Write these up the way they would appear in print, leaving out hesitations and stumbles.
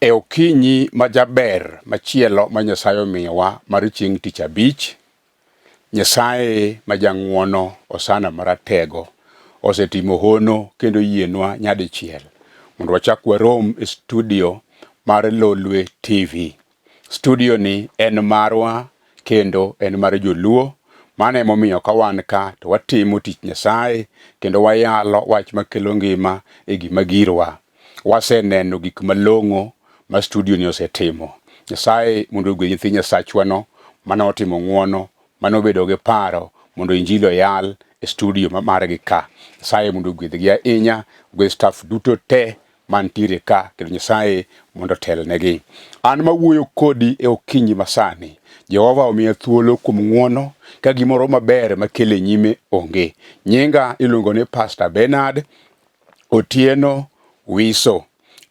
E okinyi majaber machielo ma Nyasaye omiyowa mar chieng' tich abich, Nyasaye majang'uono osana maratego osetimo hono kendo yienwa nyadichiel mondo wachak warom e studio mar Lolwe TV. Studio ni en marwa kendo en mar joluo, mano emomiyo ka wan ka to watimo tich Nyasaye kendo wayalo wach makelo ngima e gima girwa. Waseneno gik malong'o ma studio ni osetimo. Nyasaye mondo ogwe nyithi Nyasachwano mano otimo ng'uono, mano bedo gi paro mondo injili oyal e studio margi ka. Nyasaye mondo ogwedhgi ahinya, ogwedh staff duto te mantiere ka, kendo Nyasaye mondo telnegi. An mawuoyo kodi e okinyi masani, Jehova omiya thuolo kuom ng'uono ka gimoro maber makele nyime onge. Nyinga iluongo ni Pastor Benard Otieno Wiso.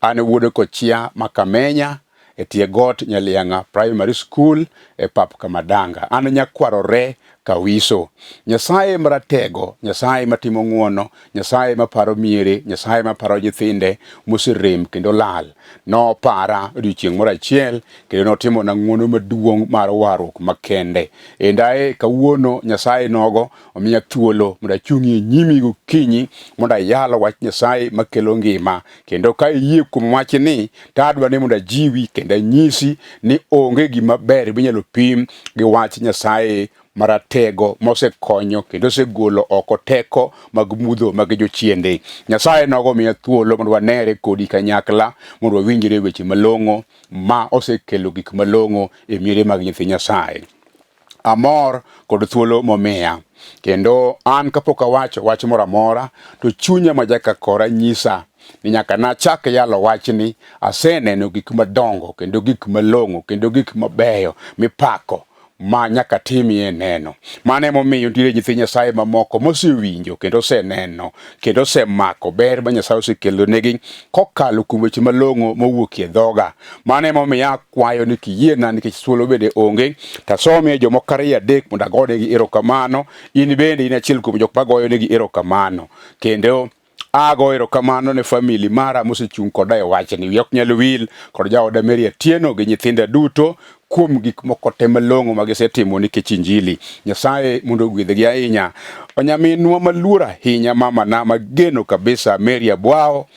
An wuod Kochia Makamenya e tie got Nyalianga Primary School e pap Kamadanga. An nyakwarore ka Wiso. Nyasaye maratego, Nyasaye matimo ng'uono, Nyasaye maparo miere, Nyasaye maparo nyithinde moserem kendo lal. No para odiochieng' moro achiel kendo notimo na ng'uono maduong' mar warruok makende. Endae kawuono Nyasaye nogo omiya thuolo mondo achung'ie nyimi gokinyi mondo ayalo wach Nyasaye makelo ngima. Kendo ka iyie kuom wachni, tadwa ni mondo ajiwi kendo anyisi ni onge gima ber minyalo pim gi wach Nyasaye maratego mosekonyo kendo osegolo oko teko mag mudho mag jochiende. Nyasaye nogo miya thuolo mondo wanere kodi kanyakla mondo wawinjre weche malong'o ma osekelo gik malong'o e miere mag nyithi Nyasaye. Amor kod thuolo momiya, kendo an kapok awacho wach moro amora to chunya majaka kora nyisa ni nyaka nachak yalo wachni. Aseneno gik madongo kendo gik malong'o kendo gik mabeyo mipako ma nyaka timie neno. Mano emomiyo nitiere nyithi Nyasaye mamoko mosewinjo kendo oseneno kendo osemako ber ma Nyasaye osekelo negi kokalo kuom weche malong'o mowuok e dhoga. Mano emomiyo akwayo ni kiyiena nikech thuolo bende onge, tasomie jomoko ariyo adek mondo agonegi erokamano. In bende in achiel kuom jok magoyo negi erokamano, kendo ago erokamano ne family mara mosechung' koda e wachni. Wi ok nyal wil kod jaoda Mary Atieno gi nyithinda duto kuom gik moko te malong'o magisetimo nikech injili. Nyasaye mondo ogwedhgi ahinya. Onyaminwa maluor ahinya, mamana mageno kabisa, Mary Abwao,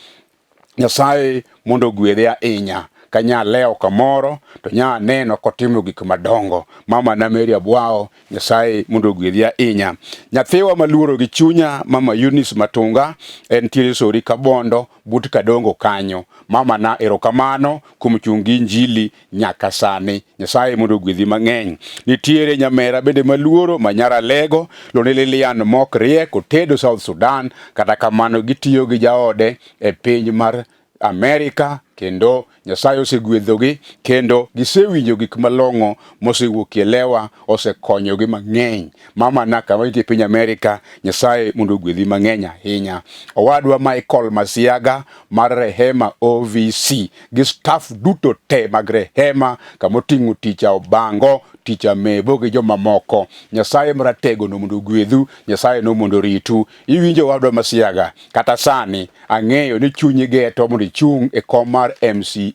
Nyasaye mondo ogwedhe ahinya. Kanya leo kamoro to nya neno kotimo gik madongo. Mama na Mary Abwao, Nyasaye mondo ogwedhi ahinya. Nyathiwa maluoro gi chunya, Mama Eunice Matunga, en tiere Sori Kabondo but Kadongo kanyo. Mama na erokamano kuom chungi injili nyaka sani. Nyasaye mondo ogwedhi mang'eny. Nitiere nyamera bende maluoro Manyara Lego, Lone Lilian Mok Riek otedo South Sudan, kata kamano gitiyo gi jaode e piny mar Amerika, kendo Nyasaye osegwedhogi kendo gisewinjo gik malong'o mosewuokie lewa, osekonyogi mang'eny. Mama na kama nitie piny Amerika, Nyasaye mondo ogwedhi mang'eny ahinya. Owadwa Michael Masiaga mar Rehema OVC gi staff duto te mag Rehema kamoting'o Ticha Obango, Ticha Mebo gi jomamoko. Nyasaye maratego no mondo ogwedhu, Nyasaye no mondo ritu. Iwinjo wadwa Masiaga, kata sani ang'eyo ni chunyi geto mondo ichung' e kom mar MCA.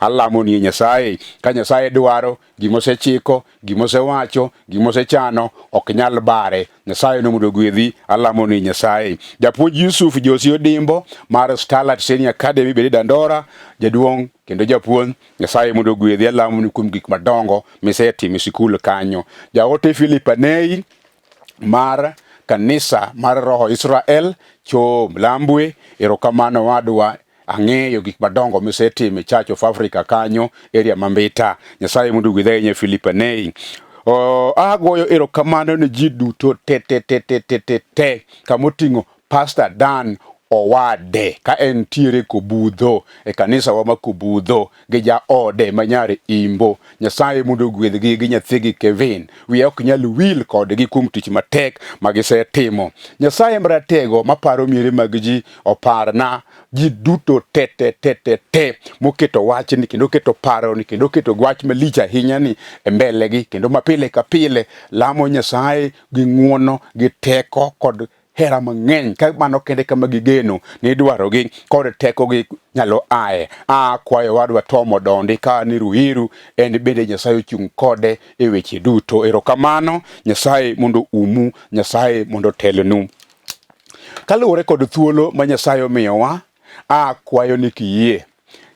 Alamo ni Nyasaye, ka Nyasaye dwaro gimosechiko, gimosewacho, gimosechano ok nyal bare. Nyasaye no mondo ogwedhi. Alamo ni Nyasaye. Japuonj Yusuf Josi Odimbo mar Starlight Senior Academy bede Dandora, jaduong' kendo japuonj. Nyasaye mondo ogwedhi. Alamo ni kuom gik madongo misetimo e sikul kanyo. Jaote Philip Anei mar kanisa mar Roho Israel cho Mlambwe, erokamano wadwa. Ang'eyo gik madongo misetimo e Church of Africa kanyo, area Mambita. Nyasaye mondo ogwedhi ahinya Philip Anei. Agoyo erokamano ne ji duto te kamoting'o Pastor Dan Owade ka entiere Kobudho e kanisa wa ma Kobudho gi jaode Manyare Imbo. Nyasaye mondo ogwedhgi gi nyathigi Kevin. Wi ok nyal wil kodgi kuom tich matek magisetimo. Nyasaye maratego maparo miere mag ji oparna ji duto te moketo wachni kendo keto paroni kendo keto wach malich ahinya ni e mbelegi, kendo mapile ka pile lamo Nyasaye gi ng'uono gi teko kod hera mang'eny ka mano kende kama gigeno ni dwarogi kod tekogi nyalo aye. Kwayo wadwa tomo dondi ka ni ruiru en bende Nyasaye ochung' kode e weche duto. Erokamano, Nyasaye mondo umu, Nyasaye mondo telnu. Kaluwore kod thuolo ma Nyasaye omiyowa, kwayo ni kiyie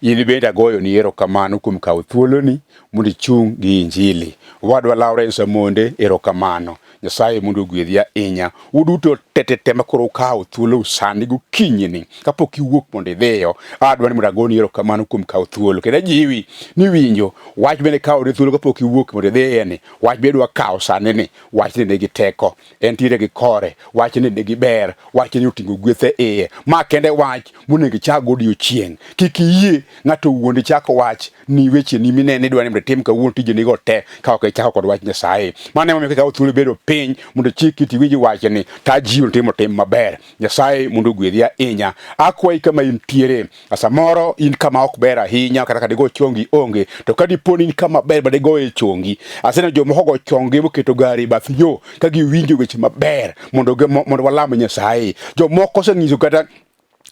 in bende agoyo ni erokamano kuom kawo thuoloni mondo ichung' gi injili. Wadwa Lawrence Amonde, erokamano. Nyasaye mondo ogwedhi ahinya. Uduto tetete makoro ukawo thuolo sani gokinyini kapok iwuok mondo idhiyo. Adwa ni mondo agoni erokamano kuom kawo thuolo. Kendo ajiwi ni winjo wach bende kawo ni thuolo kapok iwuok mondo idhiye ni. Wach bende dwa kawo sani ni. Wach ni nigi teko. Entiere gi kore. Wach ni nigi ber. Wach ni oting'o gwethe iye. Ma kende wach monego ichak godiochieng'. Kik iyie ng'ato wuondi chako wach ni weche ni minene idwa ni mondo itim kawuono tijeni go te ka ok ichako kod wach Nyasaye. Mano emomiyo kawo thuolo bedo piny mondo chik iti winji wachni ta jiwo timo tim maber. Nyasaye mondo ogwedhi ahinya. Akwayi kama intiere, samoro in kama ok ber ahinya kata ka digo chongi onge, to ka diponi in kama ber ba digo e chongi. Aseneno jomoko go chongi moketo gari bath yo ka giwinjo weche maber mondo walamo Nyasaye. Jomoko oseng'iso kata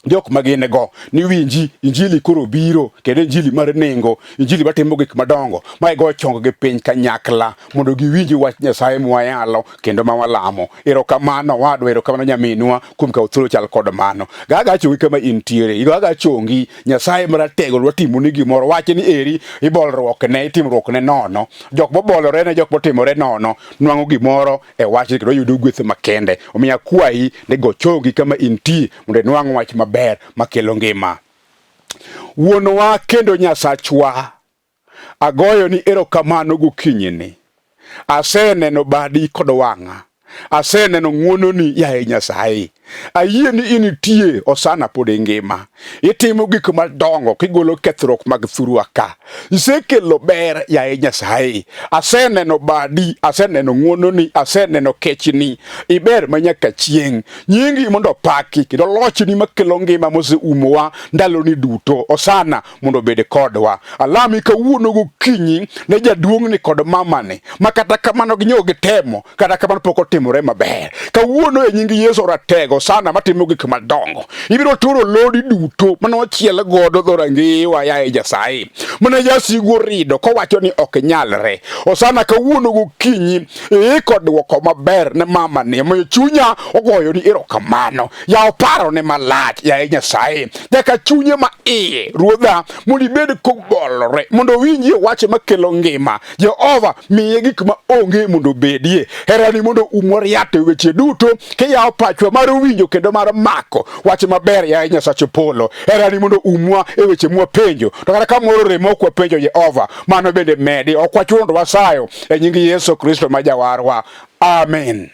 jok magine go ni winji injili koro biro, kendo injili mar nengo, injili matimo gik madongo ma igo chongo gi piny kanyakla mondo giwinji wach Nyasaye mwayalo kendo mawalamo. Erokamano wadwa, erokamano nyaminwa kuom kawo thuolo chal kod mano. Gaga chongi kama intiere, gaga chongi Nyasaye maratego dwa timoni gimoro. Wach ni eri ibolruokne, itimruokne nono. Jok mobolore ne jok motimore nono nwang'o gimoro e wach kendo yudo gweth makende. Omiyo akwayi ni go chongi kama intie mondo nwang' wach maber makelo ngima. Wuonwa kendo Nyasachwa, agoyo ni erokamano gokinyini. Aseneno badi kod wang'a. Aseneno ng'wononi yaye Nyasaye. Ayie ni initie osana pod ngima. Itimo gik madongo kigolo kethruok mag thurwa ka. Isekelo ber yaye Nyasaye. Aseneno badi, aseneno ng'wononi, aseneno kechni. Iber manyaka chieng'. Nyingi mondo paki kendo lochni makelo ngima moseumowa ndaloni duto. Osana mondo bede kodwa. Alami kawuono gokinyi ne jaduong'ni kod mamani ma kata kamano ginyo gitemo kata kamano pok otimore maber. Kawuono e nying Yesu ratego sana matimo gik madongo. Ibiro turo lodi duto mano ochiel godo dhorangiwa yaye Nyasaye. Mane jasigu rido kowacho ni ok nyalre. Osana kawuono gokinyi kod dwoko maber ne mama ni moyo chunya ogoyo ni erokamano. Ya oparo ne malach yaye Nyasaye. Nyaka chunye ma iye ruodha mondo ibed kobolore mondo winji wache makelo ngima. Jehova miye gik ma onge mondo bedie. Herani mondo umoriate weche duto kiyawo pachwa mar winjo kendo mar mako wache maber yaye Nyasache polo. Herani mondo umwa e weche mwapenjo. To kata kamoro remo kwa penjo Jehova mano bende medi. Ok wachuno wasayo e nying Yesu Kristo ma jawarwa. Amen.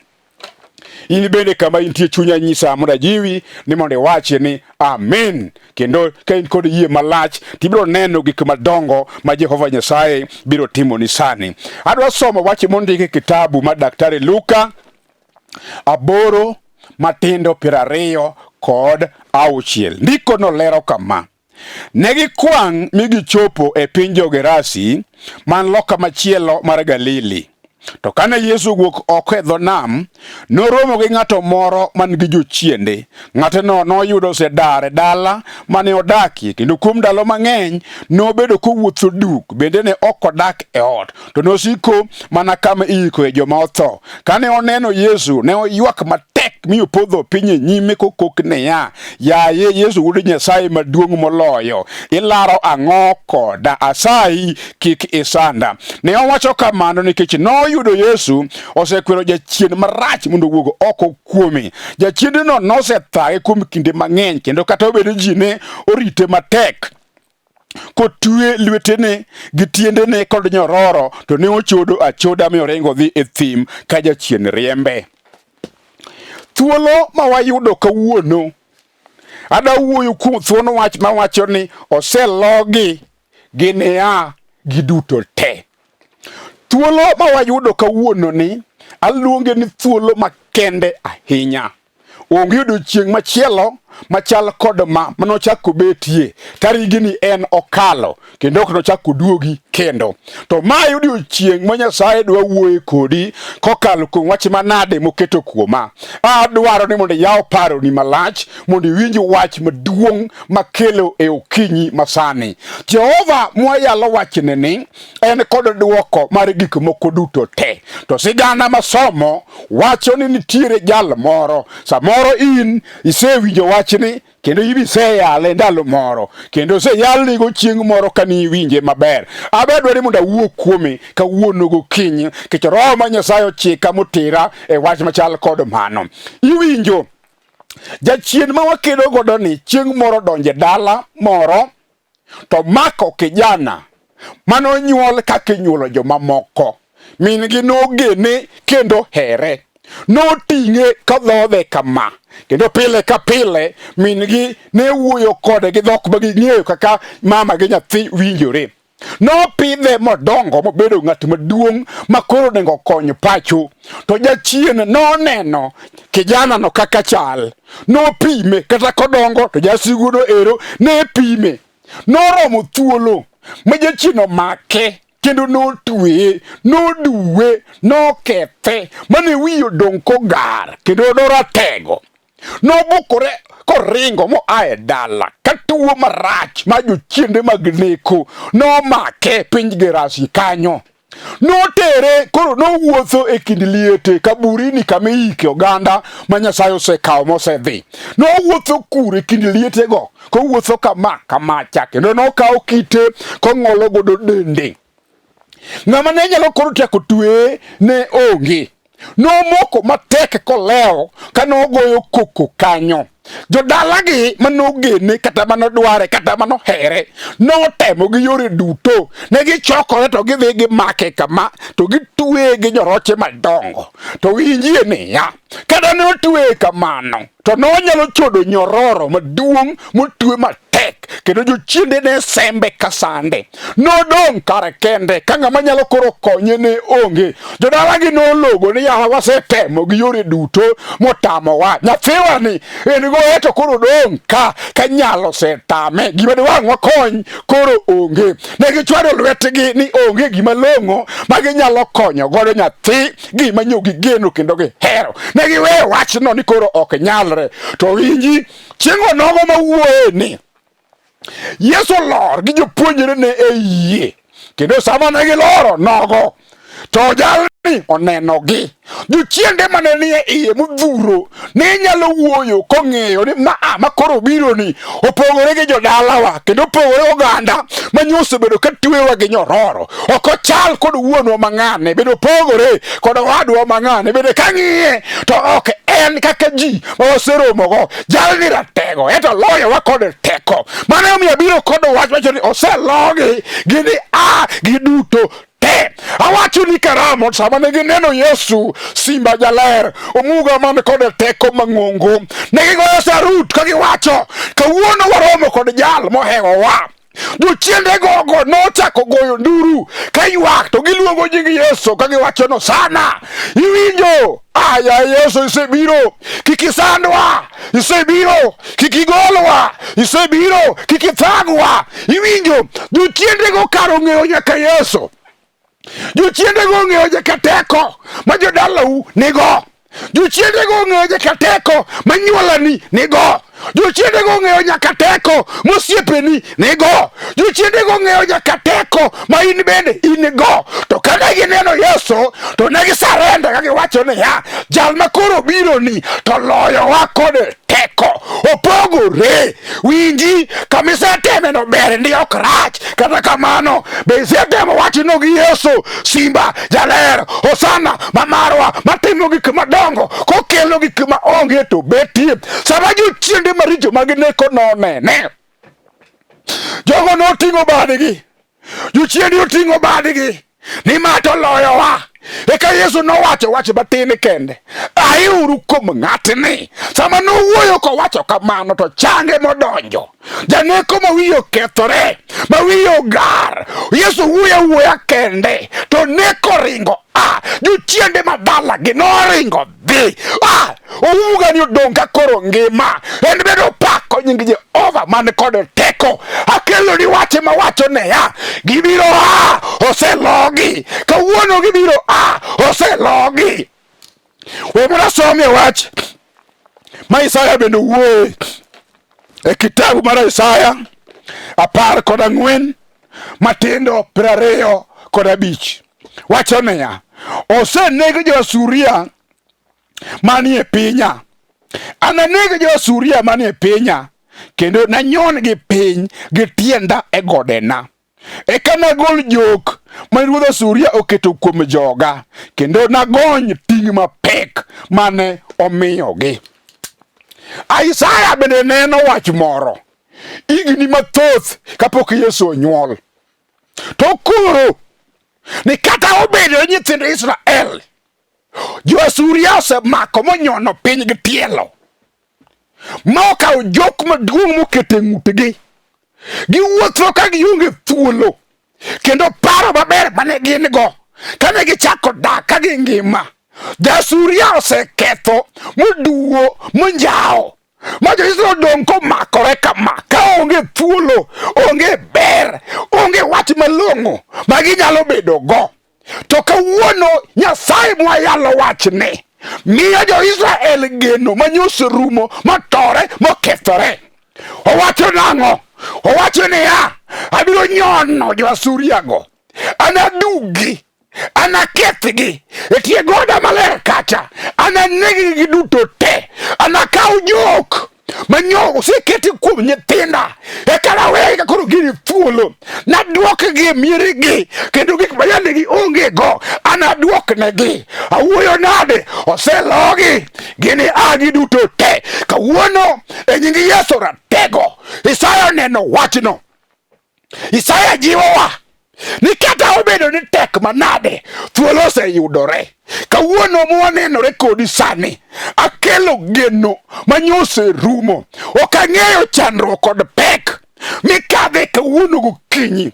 In bende kama intie chunya nyisa mondo ajiwi ni mondo iwache ni amen. Kendo ka in kod yie malach tibiro neno gik madongo ma Jehova Nyasaye biro timo ni sani. Adwa somo wache mondiki kitabu mar Daktari Luka 8 matindo 26. Ndiko no lero kama: ne gikwang' mi gichopo e piny jo-Gerasi man loka machielo mar Galili. To kane Yesu owuok oko e dhonam, noromo gi ng'ato moro man gi jochiende. Ng'atno noyudo osedar e dala mane odakie, kendo kuom ndalo mang'eny nobedo kowuotho duk, bende ne ok odak e ot, to nosiko mana kama iikoe joma otho. Kane oneno Yesu, ne oywak matek mi opodho piny e nyime kokok niya, yaye Yesu Wuod Nyasaye Maduong' Moloyo, ilaro ang'o koda? Asayi kik isanda. Ne owacho kamano nikech noyudo Yesu osekwero jachien marach mondo owuog oko kuome. Jachiendno nosethage kuom kinde mang'eny, kendo kata obedo ji ne orite matek kotwe lwetene gi tiendene kod nyororo, to ne ochodo achoda mi oringo dhi e thim ka jachien riembe. Thuolo ma wayudo kawuono, adawuoyo kuom thuono wach mawacho ni oselogi gin ea giduto te. Thuolo ma wayudo kawuono ni aluonge ni thuolo makende ahinya. Onge odiochieng' machielo machal kod manochako betie. Tarigini en okalo kendo ok nochako duogi kendo. To mae odiochieng' ma Nyasaye dwa wuoye kodi kokalo kuom wach manade moketo kuoma. Adwaro ni mondo iyaw paroni malach mondo iwinj wach maduong' makelo e okinyi masani. Jehova mwayalo wachne ni en kod duoko mar gik moko duto te. To sigana masomo wacho ni nitiere jal moro. Samoro in isewinjo wachni kendo ibiseyale ndalo moro kendo seyalni go chieng' moro kani iwinje maber. Abedwari mondo awuo kuome kawuono gokinyi kech Roho ma Nyasaye ochika motera e wach machal kod mano. Iwinjo jachien ma wakedo godo ni chieng' moro donje dala moro to mako kijana manonyuol kaka inyuolo jomamoko. Min gi nogene kendo here, noting'e kadhodhe kama, kendo pile ka pile min gi ne wuoyo kode gi dhok ma ging'eyo kaka mama gi nyathi winjore. Nopidhe modongo mobedo ng'at maduong' makoro onego kony pacho. To jachien noneno kijana no kaka chal, nopime kata kodongo to jasigu no ero ne pime. Noromo thuolo ma jachien omake kendo notweye, noduwe, nokethe mane wiye odong' kogar kendo noratego. Nobukore koringo moaye dala ka tuo marach ma jochiende mag neko nomake piny GWETH kanyo. Notere koro nowuotho e kind liete kaburini kama iike oganda ma Nyasaye osekawo mosedhi. Nowuotho kure e kind lietego kowuotho kama kamacha kendo nokawo kite kong'olo godo dende. Ng'ama ne nyalo koro tieko tweye ne onge. Nomoko matek koleo ka nogoyo koko kanyo. Jodalagi manogene kata manodware kata manohere notemo gi yore duto. Ne gichokore to gidhi gimake kama to gitweye gi nyoroche madongo. To winjie niya, kada ne otweye kamano to nonyalo chodo nyororo maduong' motwe matek kendo jochiende ne sembe kasande. Nodong' kare kende ka ng'ama nyalo koro konye ne onge. Jodalagi nologo ni yawa wasetemo gi yore duto motamowa. Nyathiwa ni en go eto koro dong' ka nyalo setame. Gima de wang' wakony koro onge. Ne gichwado lwetgi ni onge gima long'o ma ginyalo konyo godo nyathi gima nyogi geno kendo gihero. Ne giweyo wachno ni koro ok nyalre. To winji chieng' onogo mawuoye ni Yesu lor gi jopuonjre ne e yie kendo sama ne giloro nogo to jalni onenogi. Jochiende mane nie iye modhuro ne nyalo wuoyo kong'eyo ni ma koro biro ni opogore gi jodalawa kendo opogore oganda manyosebedo ka twewa gi nyororo. Ok ochal kod wuonwa mang'ane, bedo opogore kod owadwa mang'ane, bende kang'iye to ok en kaka ji ma waseromogo. Jalni ratego eto loyowa kod teko. Mane omiyo biro kod wach wacho ni oselogi gini giduto te. Awacho ni karamo sama ne gineno Yesu simba jaler omuga man kod teko mang'ongo, ne gigoyo sarut ka giwacho kawuono waromo kod jal mohewowa. Jochiende gogo nochako goyo nduru ka ywak to giluongo nying Yesu ka giwacho no sana. Iwinjo? Aya Yesu isebiro, kik isandwa. Isebiro, kik igolwa. Isebiro, kik ithagwa. Iwinjo? Jochiende go karo ng'eyo nyaka Yesu. Jochiende go ng'eyo nyaka teko ma jodalau nigo. Jochiende go ng'eyo nyaka teko ma nyuolani nigo. Jochiende go ng'eyo nyaka teko mosiepeni nigo. Jochiende go ng'eyo nyaka teko ma in bende inigo. To kada gineno Yesu to ne gisarende ka giwacho niya, jal ma koro biro ni to loyowa kod teko. Opogore. Winji, kamiseteme no ber ndi ok rach. Kata kamano be isetemo wachno gi Yesu simba jaler Hosana mamarwa matimo gik madongo kokelo gik ma onge to betie. Sama jochiende maricho mag neko nonene, jogo noting'o badgi. Jochiende oting'o badgi ni ma to loyowa. Eka Yesu nowacho wach matin kende, aiuru kuom ng'atni. Sama nowuoyo kowacho kamano to change modonjo. Janeko ma wiye okethore, ma wiye ogar. Yesu wuoya kende to neko ringo. Jochiende madala gi noringo dhi. Owuga ni odong' ka koro ngima. En bedo pako nying Jehova man kod teko. Akelo ni wache mawacho ne ya gibiro a oselogi. Kawuono gibiro a oselogi. We mwana some wach ma Isaya bende wuoye e kitabu mar Isaya 14 matindo 25. Wacho niya, oseneg jo-Asuria manie pinya. Ananeg jo-Asuria manie pinya, kendo nanyon gi piny gi tienda e godena. Eka nagol jok ma ruodh Asuria oketo kuom joga, kendo nagony ting' mapek mane omiyogi. Isaya bende neno wach moro higni mathoth kapok Yesu onyuol. To koro ni kata obedo nyithind Israel, jo-Asuria osemako monyono piny gi tielo, mokawo jok maduong' mokete ng'utgi. Giwuotho ka gionge thuolo, kendo paro maber mane gin go kane gichako dak ka gingima. Jo-Asuria oseketho moduwo monjao, ma jo-Israel odong' komakore kama, ka onge thuolo, onge ber, onge wach malong'o ma ginyalo bedo go. To kawuono Nyasaye mwayalo wachne miyo jo-Israel geno manyoserumo, motore, mokethore. Owacho nang'o? Owacho niya, abiro nyono jo-Asuria go, anadugi, anakethgi e tie goda maler kacha, ananeg gi duto te, anakaw jok manyo oseketi kuom nyithinda, eka nawegi koro gini thuolo, naduokgi e mieregi, kendo gik mayande gi onge go anaduoknegi. Awuoyo nade? Oselogi, gini agi duto te. Kawuono e nying Yesu ratego Isaya neno wachno. Isaya jiwowa ni kata obedo ni tek manade, thuolo oseyudore. Kawuono mwanenore kodi sani, akelo geno manyose rumo. Ok ang'eyo chandruok kod pek mikadhe kawuono gokinyi.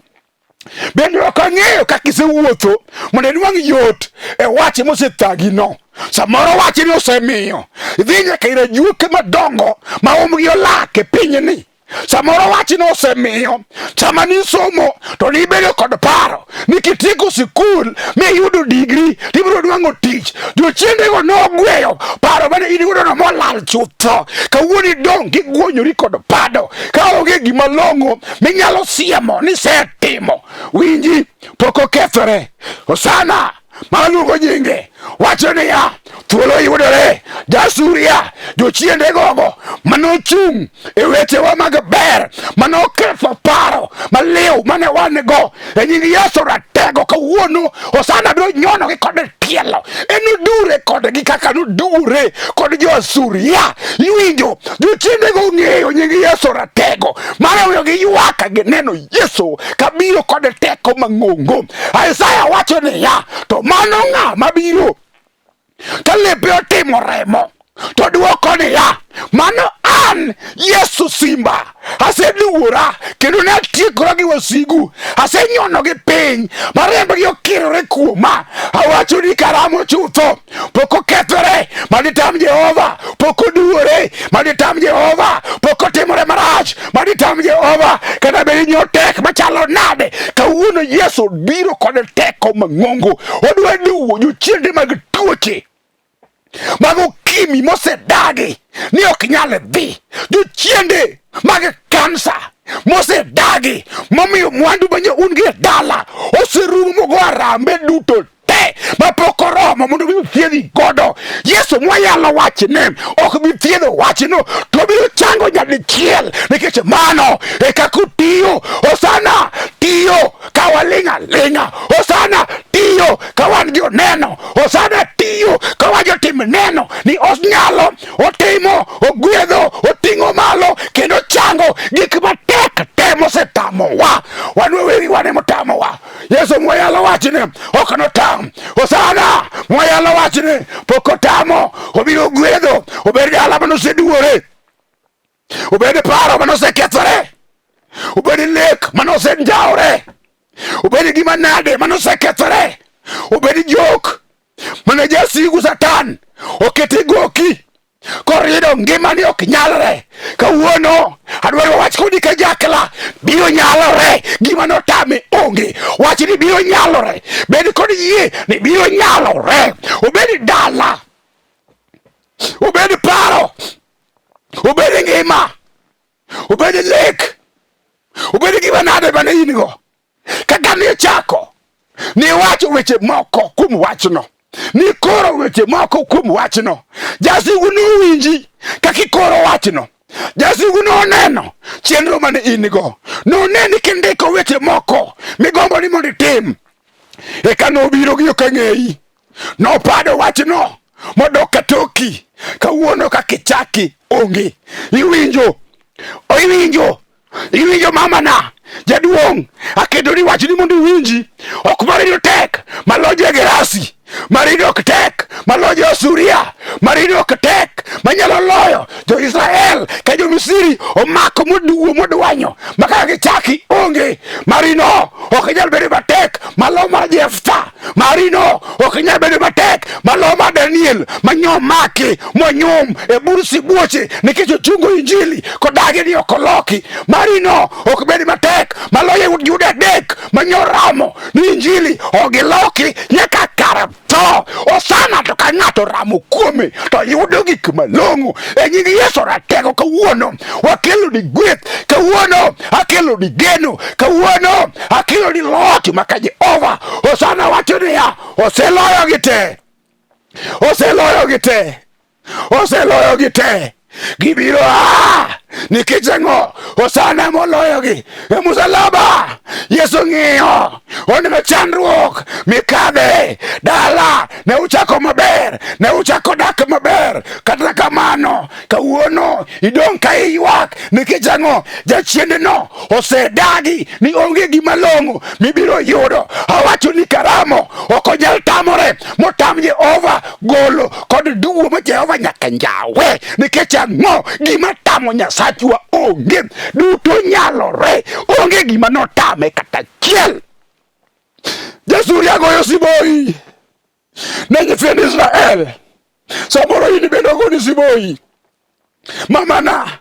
Bende ok ang'eyo kaka isewuotho mondo inuang' yot e wach mosethagino. Samoro wachni osemiyo idhi nyaka ir ajuoke madongo ma umgi olak e pinyni. Samoro wachni osemiyo sama nisomo to nibedo kod paro ni kitieko sikul miyudo digri tibiro nwang'o tich. Jochiendego nogweyo paro mane in godo no molal chutho. Kawuono idong' kigwonyori kod pado kaonge gima long'o minyalo siemo ni setimo. Winji, pok okethore. Osana maluongo nyinge wacho niya, thuolo yudore. Jo-Asuria, jochiende gogo manochung' e wechewa mag ber, manoketho paro maliw mane wan go, e nying Yesu ratego kawuono Osana biro nyonogi kod tielo. Enodure kodgi kaka nodure kod jo-Asuria. Iwinjo, jochiende go ng'eyo nying Yesu ratego, mane omiyo giywak ka gineno Yesu kabiro kod teko mang'ongo. Isaya wacho niya, to mano ng'a mabiro ka lepe otimo remo, to duoko niya, mano an Yesu Simba. Aseluora kendo ne atiekora gi wasigu, asenyonogi piny ma rembgi okirore kuoma. Awacho ni karamo chutho, pok okethore maditam Jehova, pok oduore maditam Jehova, pok otimore marach maditam Jehova. Kata bed ni otek machalo nade, kawuono Yesu biro kod teko mang'ongo. Odwa duwo jochiende mag tuoche mag okimi mosedagi ni ok nyal dhi, jochiende mag kansa mosedagi momiyo mwandu manye un gi dala oserumo mogo arambe duto te mapok oromo mondo biro thiedhi godo. Yesu mwayalo wachne ok bi thiedho wachno, to biro chango nyadichiel, nikech mano e kaka otiyo. Osana tiyo ka waling' aling'a. Osana tiyo ka wan joneno. Osana tiyo ka wan jotim neno ni onyalo, otimo, ogwedho, oting'o malo kendo chango gik matek te mosetamowa. Wan wewegi wane motamowa. Yesu mwayalo wachne ok notam. Osana mwayalo wachne pok otamo. Obiro gwedho, obed dala manoseduore, obed paro manosekethore, obed lek manosenjaore, obed gima nade manosekethore, obed jok mane jasigu Satan okete goki korido ngimani ok nyalre. Kawuono adwaro wach kodi kanyakla, biro nyalore, gima notame onge. Wach ni biro nyalore, bed kod yie ni biro nyalore. Obed dala, obed paro, obed ngima, obed lek, obed gima nade mane in go. Kaka ne chako ni wacho weche moko kuom wachno, ni koro weche moko kuom wachno, jasigu nowinji kakikoro wachno, jasigu noneno chenro mane in go, noneni kindiko weche moko migombo ni mondo itim. Eka nobiro gi okang'eyi, nopado wachno modok katoki. Kawuono kakichaki onge. Iwinjo mamana jaduong', akedo ni wachni mondo iwinji. Ok marido tek malo jo-Gerasi, marido ok tek malo jo-Suria, marido ok tek manyalo loyo jo-Israel ka jo-Misri omako moduwo modwanyo maka gichaki onge. Marino ok nyal bedo matek malo mar Jeftha, marino ok nyal bedo matek malo mar Daniel manyomaki monyum e bur sibuoche nikech ochungo injili kodagi ni okoloki. Marino ok bedo matek malo yawuot Juda adek manyoramo ni injili ogiloki nyaka kar tho. Osana to ka ng'ato ramo kuome to yudo gik malong'o e nying Yesu ratego. Kawuono wakelo ni gweth, kawuono akelo ni geno, kawuono akelo ni loch maka Jehova. Osana wacho niya, oseloyo gite, oseloyo gite, oseloyo gite. Gibiro nikech ang'o? Osana moloyogi e musalaba. Yesu ng'iyo, oneno chandruok mikadhe dala, ne uchako maber, ne uchako dak maber. Kata kamano kawuono idong' ka iywak nikech ang'o? Jachiende no osedagi ni onge gima long'o mibiro yudo. Awacho ni karamo ok onyal tamore motam Jehova golo kod duwo ma Jehova nyaka njawe. Nikech ang'o? Gima tamo Nyasachwa onge, duto nyalore, onge gima notame kata chiel. Jasuria goyo siboi ne nyithind Israel. Samoro in bende ogoni siboi. Mamana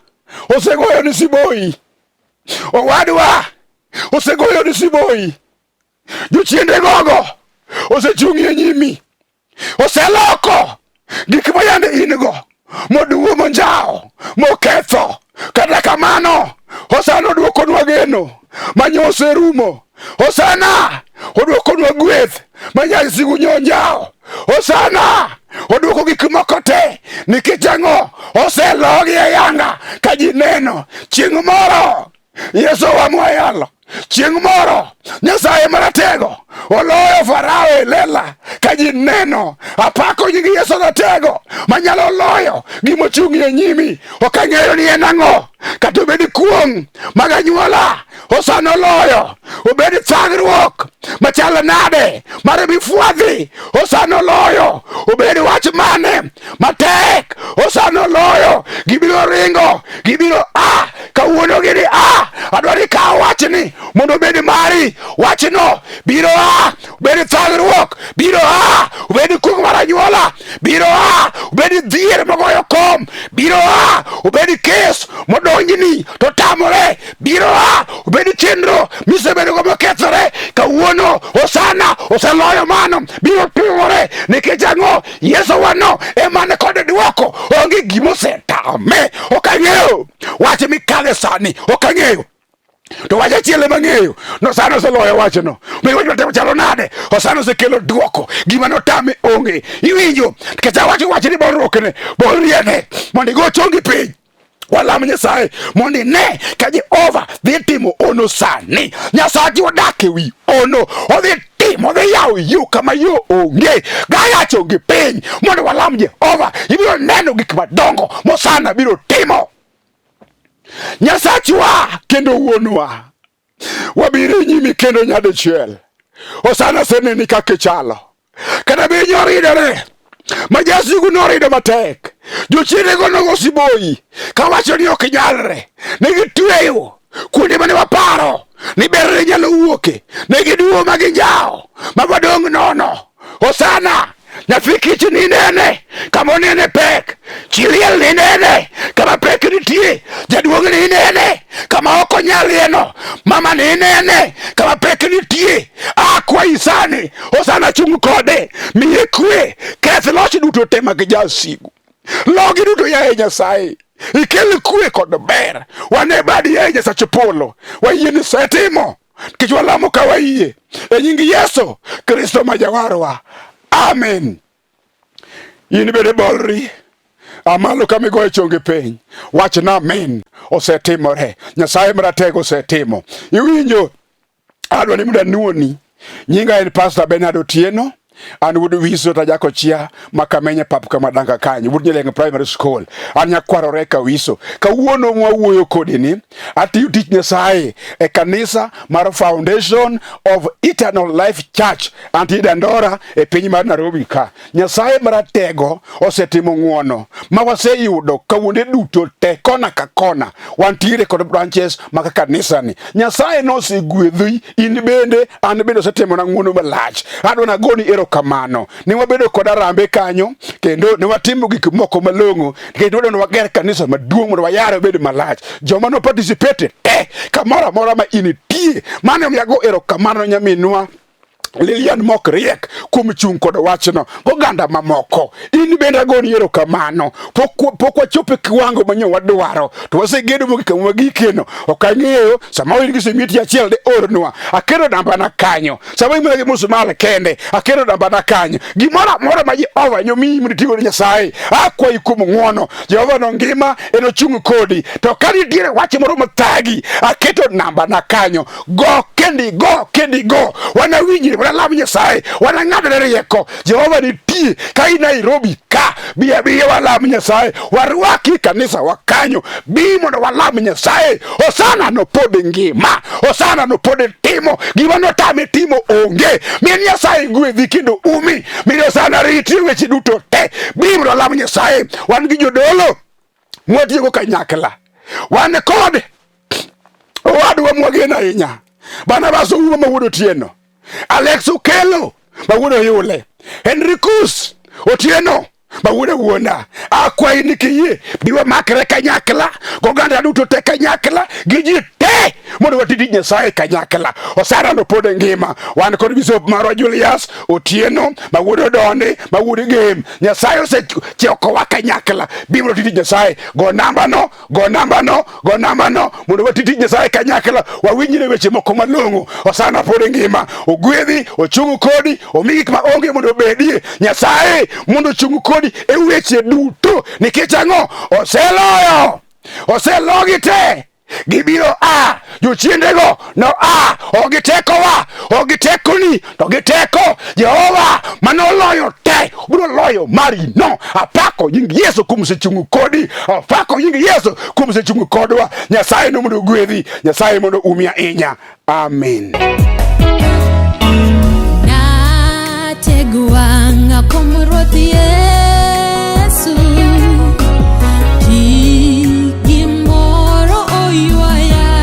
osegoyo ni siboi, owadwa osegoyo ni siboi, jochiende gogo osechung'i e nyimi, oseloko gik ma yande in go moduwo monjao moketho. Kata kamano Osana oduokonwa geno manyo oserumo. Osana oduokonwa gweth manyasigu nyonjao. Osana oduoko gik moko te nikech ang'o? Oselogi ayanga ka ji neno. Chieng' moro Yesu wamwayalo, chieng' moro Nyasaye Maratego oloyo Farao e lela ka ji neno. Apako nying Yesu Ratego manyalo loyo gimochung'i e nyimi. Ok ang'eyo ni en ang'o, kata obed kuong' mag anyuola Osana oloyo, obed thagruok machalo nade mare mifwadhi Osana oloyo, obed wach mane matek Osana oloyo. Gibiro ringo, gibiro kawuono gini adwaro ikaw wachni mondo obed mari. Wachno biro obed thagruok, biro obed kuong' mar anyuola, biro obed dhier mogoyo kom, biro obed kes modonjni to tamore, biro obed chenro misebedo go mokethore. Kawuono Osana oseloyo mano, biro timore nikech ang'o? Yesu wano emane kod duoko, onge gima osetame. Ok ang'eyo wach mikadhe sani, ok ang'eyo. To wach achiel ema ang'eyo, no Osana oseloyo wachno. Wach chalo nade? Osana osekelo duoko, gima notame onge. Iwinjo? Nikech awacho wach ni bolruokne, bolriene mondo igo chongi piny. Walam Nyasaye mondo ine ka Jehova dhi timo ono sani. Nyasaye odak e wi ono, odhi timo, odhi yawo yo kama yo onge. Gayacho gi piny mondo walam Jehova. Ibiro neno gik madongo mosana biro timo. Nyasachwa kendo wuonwa, wabiro nyimi kendo nyadichiel. Osana seneni kaka chalo, kata be nyoridore majasigu norido matek. Jochiende go nogo siboi kawacho ni ok nyalre. Negitweyo kuonde mane waparo ni berre nyalo wuoke, negiduwo maginjao mabadong' nono. Osana nyathi kich ni nene kama onene pek, chiliel inene kama pek nitie, jaduong' ni inene kama ok onyalieno, mama ni inene kama pek nitie. Akwayi sani, osana chung' kode, miye kwe, keth loch duto te mag jasigu, logi duto yaye Nyasaye, ikel kwe kod ber. Wane badi yaye Nyasach polo, wayie ni setimo nikech walamo ka wayie e nying Yesu Kristo ma jawarwa, amen. In bende bolri amalo kamigoye chonge piny, wachna amen. Osetimore, Nyasaye maratego osetimo. Iwinjo, adwa ni mondo anuoni, nyinga en Pastor Benard Otieno, an wuod Wiso ta jako chia makamenye pap kama danga kanyo, wuod Nyalenge Primary School. An nyakwarore ka Wiso. Kawuono mwawuoyo kodi ni atiyo tich Nyasaye e kanisa mar Foundation of Eternal Life Church Antidandora e piny mar Nairobi ka. Nyasaye maratego osetimo ng'uono ma waseyudo kawuonde duto te kona ka kona. Wantiere kod branches maka kanisa ni. Nyasaye nosegwedhi, in bende an bende osetimo na ng'uono malach. Adwa nagoni kamano ni wabedo kod arambe kanyo, kendo ne watimo gik moko malong'o, kendo ne wager kanisa maduong' mondo wayare obed malach. Joma no participate te kamoro amora ma initie, mane omiyago erokamano nyaminwa Lilian Mokriek kuom chung' kod wachno goganda mamoko. In bende agoni erokamano, pok wachopo kiwango manyo wadwaro, to wasegedo mogik magikeno. Ok ang'eyo sama win simiti achiel de ornwa, akero namba na kanyo. Sama image musumale kende, akero namba na kanyo. Gimoro amora ma Jehova nyomi mritigo ni Nyasaye, akwayi kuom ng'uono. Jehova no ngima eno chung' kodi, to ka nitiere wach moro mathagi, aketo namba na kanyo. Go kendi go, wana winjire, wana lam Nyasaye, wana ng'adre rieko. Jehova nitie ka in Nairobi ka, biya walam Nyasaye, warwaki kanisa wakanyo, bi mondo walam Nyasaye. Osana no pod ngima, osana no pod timo gima notame timo onge. Min Nyasaye gwedhi kendo umi, min osana riti weche duto te, bi mondo walam Nyasaye. Wan gi jodolo mwatiego kanyakla, wan kod owadwa mwageno ahinya, Barnabas Owuok ma wuod Otieno, Alex Okelo ma wuod Oyule, Henricus Otieno ma wuod Wuona. Akwayi ni kiyie biwa makre kanyakla, goganda duto te kanyakla, gi ji te mondo watiti Nyasaye kanyakla. Osara no pod ngima. Wan kod Bishop marwa Julius Otieno ma wuod Odonde ma wuod Game. Nyasaye osechoko kanyakla, bi mondo watiti Nyasaye. Go namba no mondo watiti Nyasaye kanyakla, wawinjire weche moko malong'o. Osara pod ngima, ogwedhi, ochung' kodi, omigi ma onge mondo bedie. Nyasaye mondo ochung' kodi e weche duto, nikech ang'o? Oseloyo, oselogi te. Gibiro a, jochiendego no a, ogitekowa, ogitekoni, to giteko Jehova manoloyo te, biro loyo mari no. Apako nying Yesu kuom sechung' kodi, apako nying Yesu kuom sechung' kodwa. Nyasaye no mondo gwedhi, Nyasaye mondo umi ahinya, amen. Na teguanga como rotie